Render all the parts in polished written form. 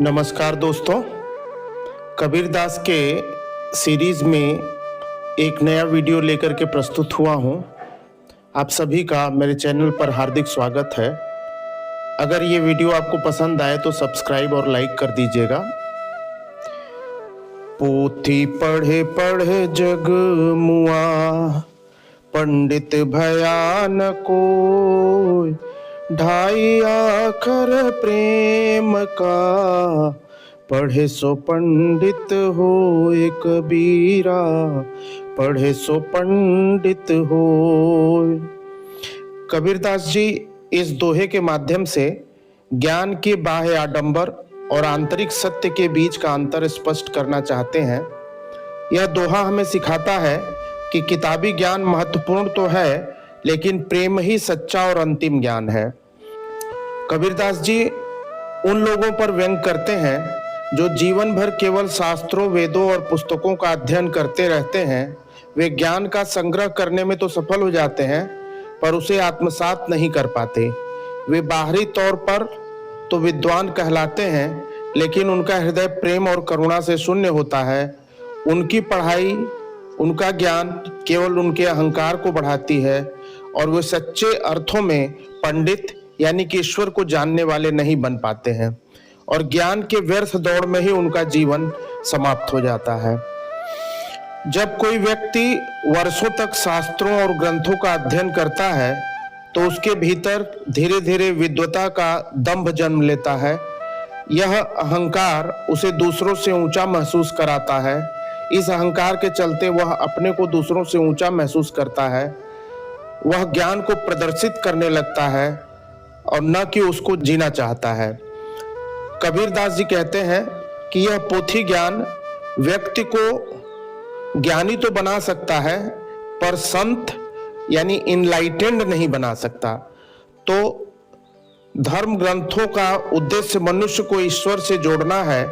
नमस्कार दोस्तों, कबीरदास के सीरीज में एक नया वीडियो लेकर के प्रस्तुत हुआ हूं। आप सभी का मेरे चैनल पर हार्दिक स्वागत है। अगर ये वीडियो आपको पसंद आए तो सब्सक्राइब और लाइक कर दीजिएगा। पोथी पढ़े पढ़े जग मुआ, पंडित भया न कोय, ढाई आखर प्रेम का, पढ़े सो पंडित होए कबीरा, पढ़े सो पंडित होए। कबीरदास जी इस दोहे के माध्यम से ज्ञान के बाह्य आडंबर और आंतरिक सत्य के बीच का अंतर स्पष्ट करना चाहते हैं। यह दोहा हमें सिखाता है कि किताबी ज्ञान महत्वपूर्ण तो है, लेकिन प्रेम ही सच्चा और अंतिम ज्ञान है। कबीरदास जी उन लोगों पर व्यंग करते हैं जो जीवन भर केवल शास्त्रों, वेदों और पुस्तकों का अध्ययन करते रहते हैं। वे ज्ञान का संग्रह करने में तो सफल हो जाते हैं, पर उसे आत्मसात नहीं कर पाते। वे बाहरी तौर पर तो विद्वान कहलाते हैं, लेकिन उनका हृदय प्रेम और करुणा से शून्य होता है। उनकी पढ़ाई, उनका ज्ञान केवल उनके अहंकार को बढ़ाती है और वे सच्चे अर्थों में पंडित यानी कि ईश्वर को जानने वाले नहीं बन पाते हैं, और ज्ञान के व्यर्थ दौड़ में ही उनका जीवन समाप्त हो जाता है। जब कोई व्यक्ति वर्षों तक शास्त्रों और ग्रंथों का अध्ययन करता है तो उसके भीतर धीरे धीरे विद्वता का दंभ जन्म लेता है। यह अहंकार उसे दूसरों से ऊंचा महसूस कराता है। इस अहंकार के चलते वह अपने को दूसरों से ऊंचा महसूस करता है। वह ज्ञान को प्रदर्शित करने लगता है और न कि उसको जीना चाहता है। कबीरदास जी कहते हैं कि यह पोथी ज्ञान व्यक्ति को ज्ञानी तो बना सकता है, पर संत यानी इनलाइटेंड नहीं बना सकता। तो धर्म ग्रंथों का उद्देश्य मनुष्य को ईश्वर से जोड़ना है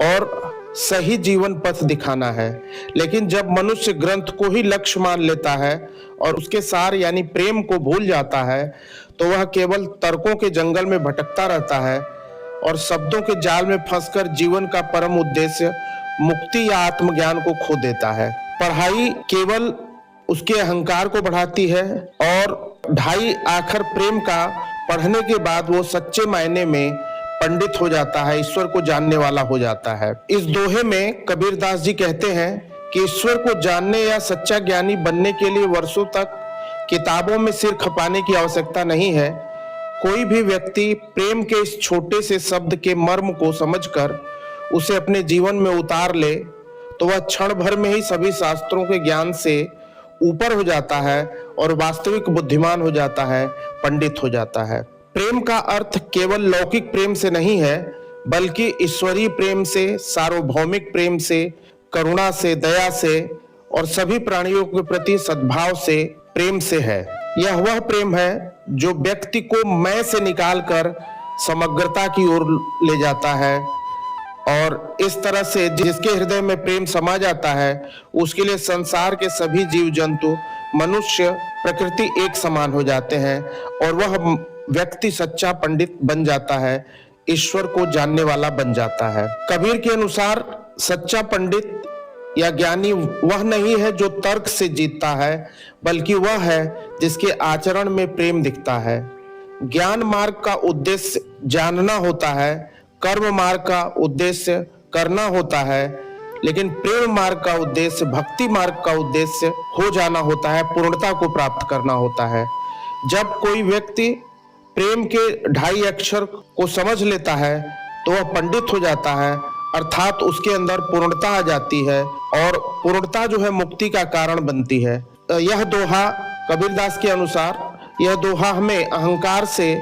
और सही जीवन पथ दिखाना है। लेकिन जब मनुष्य ग्रंथ को ही लक्ष्य मान लेता है और उसके सार यानी प्रेम को भूल जाता है, तो वह केवल तर्कों के जंगल में भटकता रहता है और शब्दों के जाल में फंसकर जीवन का परम उद्देश्य मुक्ति या आत्मज्ञान को खो देता है। पढ़ाई केवल उसके अहंकार को बढ़ाती है और ढाई आखर प्रेम का पढ़ने के बाद वो सच्चे मायने में पंडित हो जाता है, ईश्वर को जानने वाला हो जाता है। इस दोहे में कबीरदास जी कहते हैं कि ईश्वर को जानने या सच्चा ज्ञानी बनने के लिए वर्षों तक किताबों में सिर खपाने की आवश्यकता नहीं है। कोई भी व्यक्ति प्रेम के इस छोटे से शब्द के मर्म को समझकर उसे अपने जीवन में उतार ले तो वह क्षण भर में ही सभी शास्त्रों के ज्ञान से ऊपर हो जाता है और वास्तविक बुद्धिमान हो जाता है, पंडित हो जाता है। प्रेम का अर्थ केवल लौकिक प्रेम से नहीं है, बल्कि ईश्वरीय प्रेम से, सार्वभौमिक प्रेम से, करुणा से, दया से और सभी प्राणियों के प्रति सद्भाव से प्रेम से है। यह वह प्रेम है जो व्यक्ति को मैं से निकालकर समग्रता की ओर ले जाता है, और इस तरह से जिसके हृदय में प्रेम समा जाता है उसके लिए संसार के सभी जीव जंतु, मनुष्य, प्रकृति एक समान हो जाते हैं और वह व्यक्ति सच्चा पंडित बन जाता है, ईश्वर को जानने वाला बन जाता है। कबीर के अनुसार सच्चा पंडित या ज्ञानी वह नहीं है जो तर्क से जीतता है, बल्कि वह है जिसके आचरण में प्रेम दिखता है। ज्ञान मार्ग का उद्देश्य जानना होता है, कर्म मार्ग का उद्देश्य करना होता है, लेकिन प्रेम मार्ग का उद्देश्य, भक्ति मार्ग का उद्देश्य हो जाना होता है, पूर्णता को प्राप्त करना होता है। जब कोई व्यक्ति प्रेम के ढाई अक्षर को समझ लेता है तो वह पंडित हो जाता है, अर्थात उसके अंदर पूर्णता आ जाती है और पूर्णता जो है मुक्ति का कारण बनती है। यह दोहा कबीरदास के अनुसार, यह दोहा हमें अहंकार से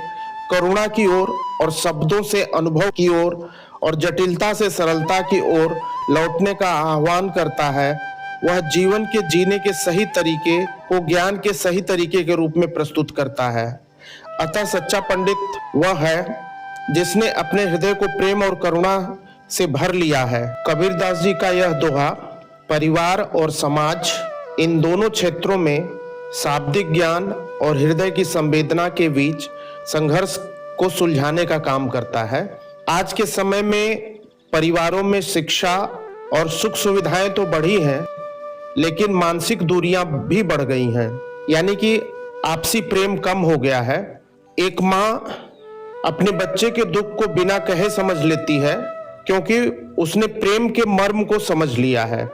करुणा की ओर और शब्दों से अनुभव की ओर और जटिलता से सरलता की ओर लौटने का आह्वान करता है। वह जीवन के जीने के सही तरीके को ज्ञान के सही तरीके के रूप में प्रस्तुत करता है। अतः सच्चा पंडित वह है जिसने अपने हृदय को प्रेम और करुणा से भर लिया है। कबीरदास जी का यह दोहा परिवार और समाज, इन दोनों क्षेत्रों में शाब्दिक ज्ञान और हृदय की संवेदना के बीच संघर्ष को सुलझाने का काम करता है। आज के समय में परिवारों में शिक्षा और सुख सुविधाएं तो बढ़ी हैं, लेकिन मानसिक दूरियां भी बढ़ गई हैं। यानी कि आपसी प्रेम कम हो गया है। एक माँ अपने बच्चे के दुख को बिना कहे समझ लेती है, क्योंकि उसने प्रेम के मर्म को समझ लिया है।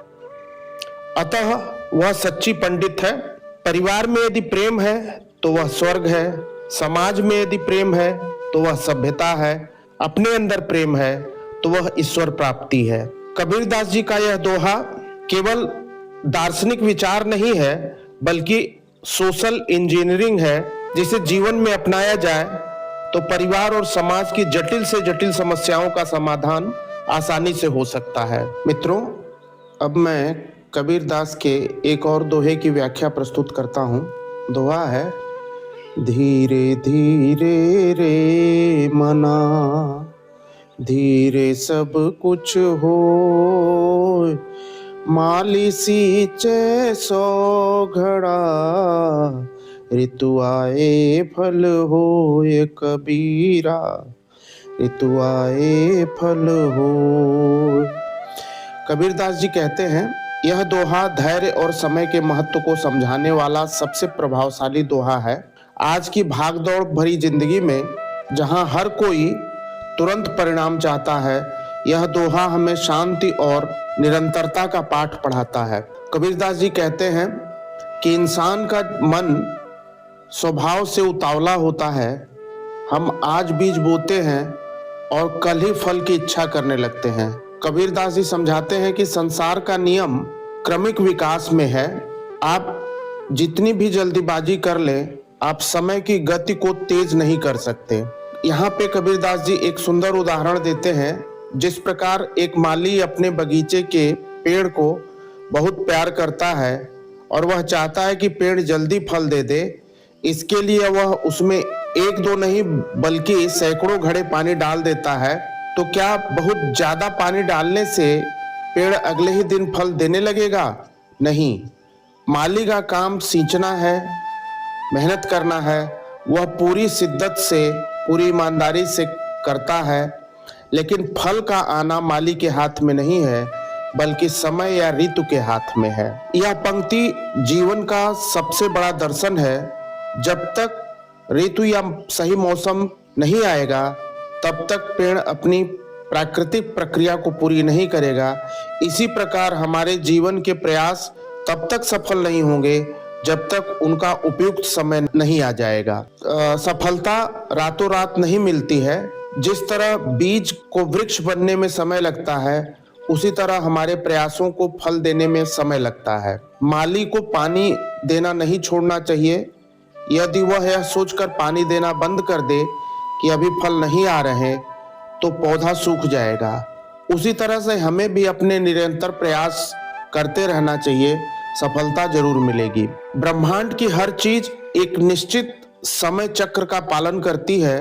अतः वह सच्ची पंडित है। परिवार में यदि प्रेम है तो वह स्वर्ग है, समाज में यदि प्रेम है तो वह सभ्यता है, अपने अंदर प्रेम है तो वह ईश्वर प्राप्ति है। कबीरदास जी का यह दोहा केवल दार्शनिक विचार नहीं है, बल्कि सोशल इंजीनियरिंग है, जिसे जीवन में अपनाया जाए तो परिवार और समाज की जटिल से जटिल समस्याओं का समाधान आसानी से हो सकता है। मित्रों, अब मैं कबीरदास के एक और दोहे की व्याख्या प्रस्तुत करता हूँ। दोहा है, धीरे धीरे रे मना, धीरे सब कुछ हो, माली सींचे सो घड़ा, ऋतु आए फल होए कबीरा, ऋतु आए फल हो। कबीरदास जी कहते हैं, यह दोहा धैर्य और समय के महत्व को समझाने वाला सबसे प्रभावशाली दोहा है। आज की भागदौड़ भरी जिंदगी में जहां हर कोई तुरंत परिणाम चाहता है, यह दोहा हमें शांति और निरंतरता का पाठ पढ़ाता है। कबीरदास जी कहते हैं कि इंसान का मन स्वभाव से उतावला होता है। हम आज बीज बोते हैं और कल ही फल की इच्छा करने लगते हैं। कबीरदास जी समझाते हैं कि संसार का नियम क्रमिक विकास में है। आप जितनी भी जल्दीबाजी कर ले, आप समय की गति को तेज नहीं कर सकते। यहाँ पे कबीरदास जी एक सुंदर उदाहरण देते हैं। जिस प्रकार एक माली अपने बगीचे के पेड़ को बहुत प्यार करता है और वह चाहता है कि पेड़ जल्दी फल दे दे, इसके लिए वह उसमें एक दो नहीं बल्कि सैकड़ों घड़े पानी डाल देता है, तो क्या बहुत ज्यादा पानी डालने से पेड़ अगले ही दिन फल देने लगेगा? नहीं। माली का काम सींचना है, मेहनत करना है। वह पूरी शिद्दत से, पूरी ईमानदारी से करता है, लेकिन फल का आना माली के हाथ में नहीं है, बल्कि समय या ऋतु के हाथ में है। यह पंक्ति जीवन का सबसे बड़ा दर्शन है। जब तक ऋतु या सही मौसम नहीं आएगा, तब तक पेड़ अपनी प्राकृतिक प्रक्रिया को पूरी नहीं करेगा। इसी प्रकार हमारे जीवन के प्रयास तब तक सफल नहीं होंगे जब तक उनका उपयुक्त समय नहीं आ जाएगा। सफलता रातों रात नहीं मिलती है। जिस तरह बीज को वृक्ष बनने में समय लगता है, उसी तरह हमारे प्रयासों को फल देने में समय लगता है। माली को पानी देना नहीं छोड़ना चाहिए। यदि वह यह सोचकर पानी देना बंद कर दे कि अभी फल नहीं आ रहे, तो पौधा सूख जाएगा। उसी तरह से हमें भी अपने निरंतर प्रयास करते रहना चाहिए, सफलता जरूर मिलेगी। ब्रह्मांड की हर चीज एक निश्चित समय चक्र का पालन करती है।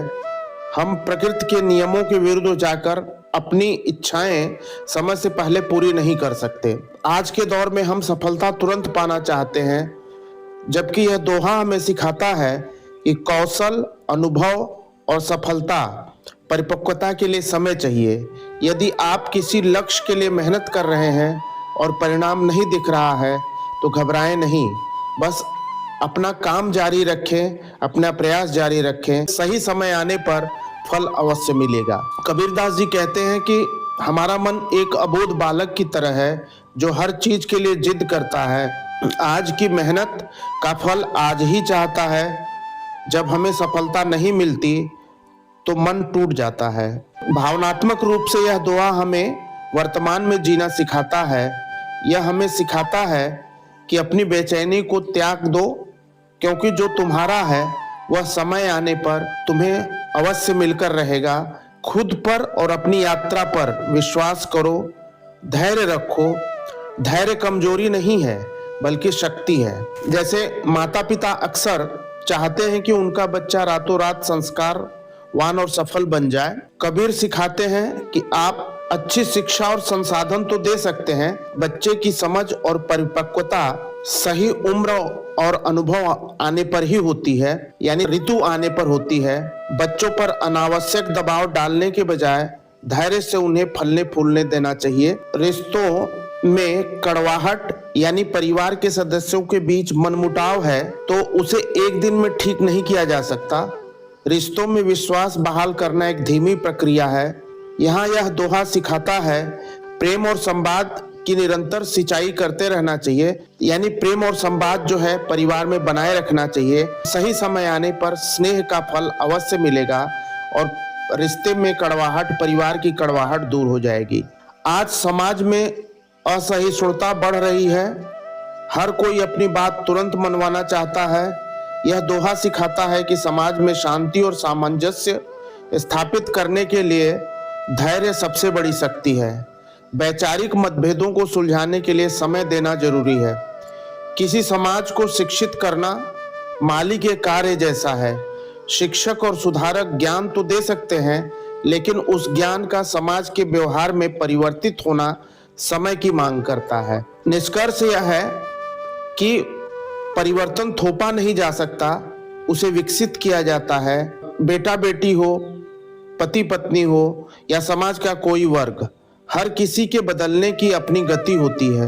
हम प्रकृति के नियमों के विरुद्ध जाकर अपनी इच्छाएं समय से पहले पूरी नहीं कर सकते। आज के दौर में हम सफलता तुरंत पाना चाहते हैं, जबकि यह दोहा हमें सिखाता है कि कौशल, अनुभव और सफलता, परिपक्वता के लिए समय चाहिए। यदि आप किसी लक्ष्य के लिए मेहनत कर रहे हैं और परिणाम नहीं दिख रहा है, तो घबराएं नहीं, बस अपना काम जारी रखें, अपना प्रयास जारी रखें। सही समय आने पर फल अवश्य मिलेगा। कबीरदास जी कहते हैं कि हमारा मन एक अबोध बालक की तरह है, जो हर चीज के लिए जिद करता है। आज की मेहनत का फल आज ही चाहता है। जब हमें सफलता नहीं मिलती तो मन टूट जाता है। भावनात्मक रूप से यह दोहा हमें वर्तमान में जीना सिखाता है। यह हमें सिखाता है कि अपनी बेचैनी को त्याग दो, क्योंकि जो तुम्हारा है वह समय आने पर तुम्हें अवश्य मिलकर रहेगा। खुद पर और अपनी यात्रा पर विश्वास करो, धैर्य रखो। धैर्य कमजोरी नहीं है, बल्कि शक्ति है। जैसे माता पिता अक्सर चाहते हैं कि उनका बच्चा रातों रात संस्कारवान और सफल बन जाए। कबीर सिखाते हैं कि आप अच्छी शिक्षा और संसाधन तो दे सकते हैं, बच्चे की समझ और परिपक्वता सही उम्र और अनुभव आने पर ही होती है, यानी ऋतु आने पर होती है। बच्चों पर अनावश्यक दबाव डालने के बजाय धैर्य से उन्हें फलने फूलने देना चाहिए। रिश्तों में कड़वाहट यानी परिवार के सदस्यों के बीच मनमुटाव है तो उसे एक दिन में ठीक नहीं किया जा सकता। रिश्तों में विश्वास बहाल करना एक धीमी प्रक्रिया है। यहाँ यह दोहा सिखाता है, प्रेम और संवाद की निरंतर सिंचाई करते रहना चाहिए, यानी प्रेम और संवाद जो है परिवार में बनाए रखना चाहिए। सही समय आने पर स्नेह का फल अवश्य मिलेगा और रिश्ते में कड़वाहट, परिवार की कड़वाहट दूर हो जाएगी। आज समाज में असहिष्णुता बढ़ रही है, हर कोई अपनी बात तुरंत मनवाना चाहता है। यह दोहा सिखाता है कि समाज में शांति और सामंजस्य स्थापित करने के लिए धैर्य सबसे बड़ी शक्ति है। वैचारिक मतभेदों को सुलझाने के लिए समय देना जरूरी है। किसी समाज को शिक्षित करना माली के कार्य जैसा है। शिक्षक और सुधारक ज्ञान तो दे सकते हैं, लेकिन उस ज्ञान का समाज के व्यवहार में परिवर्तित होना समय की मांग करता है। निष्कर्ष यह है कि परिवर्तन थोपा नहीं जा सकता, उसे विकसित किया जाता है। बेटा बेटी हो, पति पत्नी हो या समाज का कोई वर्ग, हर किसी के बदलने की अपनी गति होती है।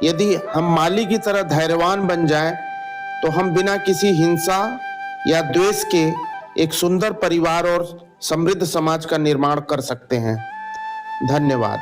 यदि हम माली की तरह धैर्यवान बन जाएं, तो हम बिना किसी हिंसा या द्वेष के एक सुंदर परिवार और समृद्ध समाज का निर्माण कर सकते हैं। धन्यवाद।